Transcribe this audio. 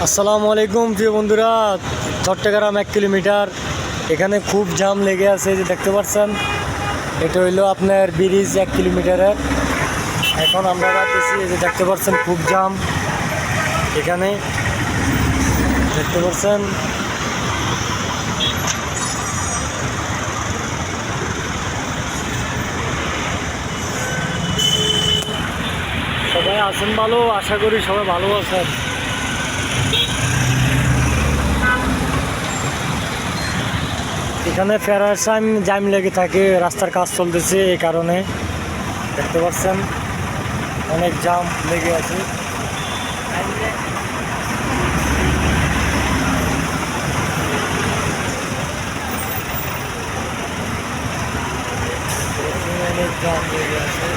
আসসালামু আলাইকুম প্রিয় বন্ধুরা। চট্টগ্রাম 1 কিলোমিটার, এখানে খুব জাম লেগে আছে, যে দেখতে পাচ্ছেন। এটা হইলো আপনার ব্রিজ 1 কিলোমিটারের। এখন আমরা যাচ্ছি, এই যে দেখতে পাচ্ছেন খুব জাম এখানে, দেখতে পাচ্ছেন। সবাই আছেন ভালো, আশা করি সবাই ভালো আছেন। এখানে ফেরার টাইম জাম লেগে থাকে, রাস্তার কাজ চলতেছে, এই কারণে দেখতে পাচ্ছেন অনেক জাম লেগে আছে। অনেক জাম লেগে আছে।